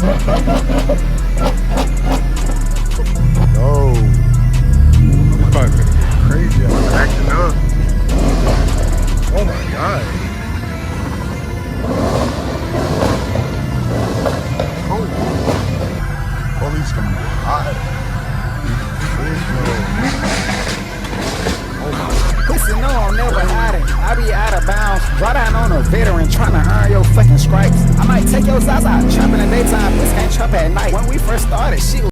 Oh, this probably finna get crazy. I'm acting up. Oh my god. Oh, police coming hot. Pussy, no, I'm never hiding. I be out of bounds. Draw down on a veteran trying to earn your fucking stripes. I might take your size out. Trap in the daytime, pussy can't trap at night. When we first started, shit